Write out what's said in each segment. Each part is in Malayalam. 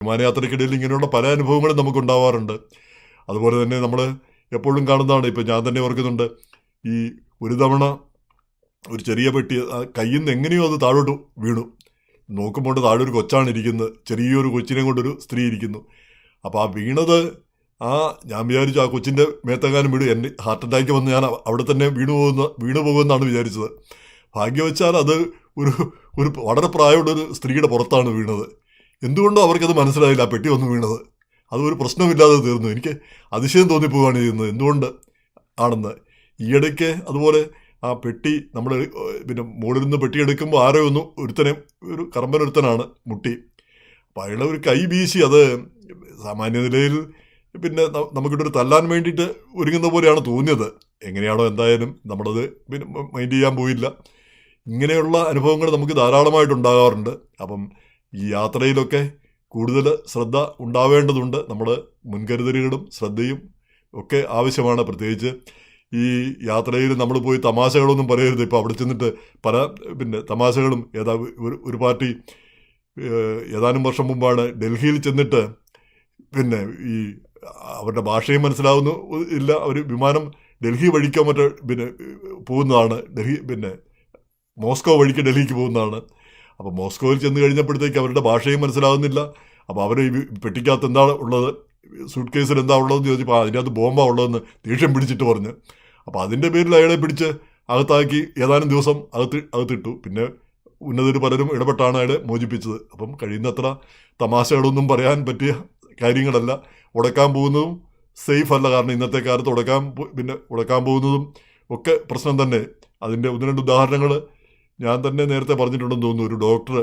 വിമാനയാത്രയ്ക്കിടയിൽ ഇങ്ങനെയുള്ള പല അനുഭവങ്ങളും നമുക്കുണ്ടാവാറുണ്ട്. അതുപോലെ തന്നെ നമ്മൾ എപ്പോഴും കാണുന്നതാണ്. ഇപ്പം ഞാൻ തന്നെ ഓർക്കുന്നുണ്ട്, ഈ ഒരു തവണ ഒരു ചെറിയ പെട്ടി കയ്യിൽ നിന്ന് എങ്ങനെയോ അത് താഴോട്ട് വീണു. നോക്കുമ്പോൾ താഴെ ഒരു കൊച്ചാണ് ഇരിക്കുന്നത്, ചെറിയൊരു കൊച്ചിനെ കൊണ്ടൊരു സ്ത്രീ ഇരിക്കുന്നു. അപ്പോൾ ആ വീണത് ഞാൻ വിചാരിച്ചു ആ കൊച്ചിൻ്റെ മേത്തെങ്ങാനും വീട് എൻ്റെ ഹാർട്ട് അറ്റാക്ക് വന്ന് ഞാൻ അവിടെ തന്നെ വീണു പോകുമെന്നാണ് വിചാരിച്ചത്. ഭാഗ്യവശാൽ അത് ഒരു ഒരു വളരെ പ്രായമുള്ളൊരു സ്ത്രീയുടെ പുറത്താണ് വീണത്. എന്തുകൊണ്ടോ അവർക്കത് മനസ്സിലായില്ല ആ പെട്ടി വന്ന് വീണത്. അതൊരു പ്രശ്നമില്ലാതെ തീർന്നു. എനിക്ക് അതിശയം തോന്നിപ്പോവുകയാണ് ചെയ്യുന്നത് എന്തുകൊണ്ട് ആണെന്ന്. ഈയിടയ്ക്ക് അതുപോലെ ആ പെട്ടി നമ്മൾ പിന്നെ മുകളിൽ നിന്ന് പെട്ടി എടുക്കുമ്പോൾ ആരോ ഒരു കറമ്പനൊരുത്തനാണ് മുട്ടി. അപ്പോൾ അയാളെ ഒരു കൈ വീശി. അത് സാമാന്യ നിലയിൽ പിന്നെ നമുക്കിട്ടൊരു തല്ലാൻ വേണ്ടിയിട്ട് ഒരുങ്ങുന്ന പോലെയാണ് തോന്നിയത്. എങ്ങനെയാണോ എന്തായാലും നമ്മളത് പിന്നെ മൈൻഡ് ചെയ്യാൻ പോയില്ല. ഇങ്ങനെയുള്ള അനുഭവങ്ങൾ നമുക്ക് ധാരാളമായിട്ടുണ്ടാകാറുണ്ട്. അപ്പം ഈ യാത്രയിലൊക്കെ കൂടുതൽ ശ്രദ്ധ ഉണ്ടാവേണ്ടതുണ്ട്. നമ്മൾ മുൻകരുതലുകളും ശ്രദ്ധയും ഒക്കെ ആവശ്യമാണ്. പ്രത്യേകിച്ച് ഈ യാത്രയിൽ നമ്മൾ പോയി തമാശകളൊന്നും പറയരുത്. ഇപ്പോൾ അവിടെ ചെന്നിട്ട് പല പിന്നെ തമാശകളും ഒരു പാർട്ടി ഏതാനും വർഷം മുമ്പാണ് ഡൽഹിയിൽ ചെന്നിട്ട് പിന്നെ ഈ അവരുടെ ഭാഷയും മനസ്സിലാവുന്നു ഇല്ല. അവർ വിമാനം ഡൽഹി വഴിക്കോ മറ്റോ പിന്നെ പോകുന്നതാണ്. പിന്നെ മോസ്കോ വഴിക്ക് ഡൽഹിക്ക് പോകുന്നതാണ്. അപ്പോൾ മോസ്കോയിൽ ചെന്ന് കഴിഞ്ഞപ്പോഴത്തേക്ക് അവരുടെ ഭാഷയും മനസ്സിലാവുന്നില്ല. അപ്പോൾ അവർ ഈ പെട്ടിക്കകത്ത് എന്താണ് ഉള്ളത്, സൂട്ട് കേസിൽ എന്താ ഉള്ളതെന്ന് ചോദിച്ചപ്പോൾ അതിനകത്ത് ബോംബാണ് ഉള്ളതെന്ന് ദേഷ്യം പിടിച്ചിട്ട് പറഞ്ഞ്. അപ്പോൾ അതിൻ്റെ പേരിൽ അയാളെ പിടിച്ച് അകത്താക്കി ഏതാനും ദിവസം അകത്തിട്ടു. പിന്നെ ഉന്നതർ പലരും ഇടപെട്ടാണ് അയാളെ മോചിപ്പിച്ചത്. അപ്പം കഴിയുന്നത്ര തമാശകളൊന്നും പറയാൻ പറ്റിയ കാര്യങ്ങളല്ല. ഉടക്കാൻ പോകുന്നതും സേഫ് അല്ല. കാരണം ഇന്നത്തെ കാലത്ത് ഉടക്കാൻ പോകുന്നതും ഒക്കെ പ്രശ്നം തന്നെ. അതിൻ്റെ 1-2 ഉദാഹരണങ്ങൾ ഞാൻ തന്നെ നേരത്തെ പറഞ്ഞിട്ടുണ്ടെന്ന് തോന്നുന്നു. ഒരു ഡോക്ടർ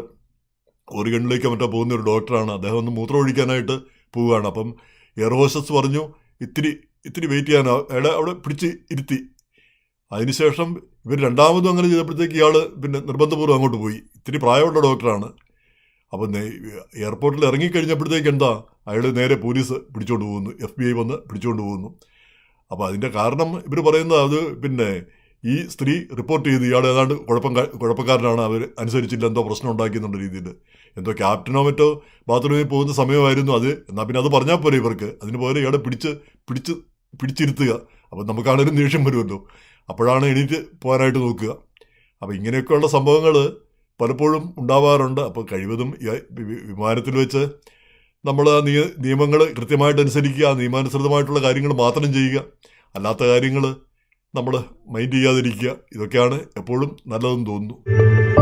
ഓറിഗണിലേക്ക് മറ്റോ പോകുന്ന ഒരു ഡോക്ടറാണ്. അദ്ദേഹം ഒന്ന് മൂത്രം ഒഴിക്കാനായിട്ട് പോവുകയാണ്. അപ്പം എയർ ഹോസ്റ്റസ് പറഞ്ഞു ഇത്തിരി വെയിറ്റ് ചെയ്യാൻ. അയാളെ അവിടെ പിടിച്ച് ഇരുത്തി. അതിനുശേഷം ഇവർ രണ്ടാമതും അങ്ങനെ ചെയ്തപ്പോഴത്തേക്ക് ഇയാൾ പിന്നെ നിർബന്ധപൂർവ്വം അങ്ങോട്ട് പോയി. ഇത്തിരി പ്രായമുള്ള ഡോക്ടറാണ്. അപ്പം എയർപോർട്ടിൽ ഇറങ്ങിക്കഴിഞ്ഞപ്പോഴത്തേക്ക് എന്താ അയാൾ നേരെ പോലീസ് പിടിച്ചുകൊണ്ട് പോകുന്നു, FBI വന്ന് പിടിച്ചുകൊണ്ട് പോകുന്നു. അപ്പോൾ അതിൻ്റെ കാരണം ഇവർ പറയുന്നത് അത് പിന്നെ ഈ സ്ത്രീ റിപ്പോർട്ട് ചെയ്ത് ഇയാൾ ഏതാണ്ട് കുഴപ്പക്കാരനാണ്, അവർ അനുസരിച്ചില്ല, എന്തോ പ്രശ്നം ഉണ്ടാക്കിയെന്നുള്ള രീതിയിൽ. എന്തോ ക്യാപ്റ്റനോ മറ്റോ ബാത്റൂമിൽ പോകുന്ന സമയമായിരുന്നു അത്. എന്നാൽ പിന്നെ അത് പറഞ്ഞാൽ പോലെ ഇവർക്ക്. അതിന് പോലെ ഇയാളെ പിടിച്ചിരുത്തുക. അപ്പം നമുക്കാണേലും ദേഷ്യം വരുമല്ലോ. അപ്പോഴാണ് എണീറ്റ് പോകാനായിട്ട് നോക്കുക. അപ്പോൾ ഇങ്ങനെയൊക്കെയുള്ള സംഭവങ്ങൾ പലപ്പോഴും ഉണ്ടാവാറുണ്ട്. അപ്പോൾ കഴിവതും വിമാനത്തിൽ വെച്ച് നമ്മൾ ആ നിയമങ്ങൾ കൃത്യമായിട്ട് അനുസരിക്കുക. നിയമാനുസൃതമായിട്ടുള്ള കാര്യങ്ങൾ മാത്രം ചെയ്യുക. അല്ലാത്ത കാര്യങ്ങൾ നമ്മൾ മൈൻഡ് ചെയ്യാതിരിക്കുക. ഇതൊക്കെയാണ് എപ്പോഴും നല്ലതെന്ന് തോന്നുന്നു.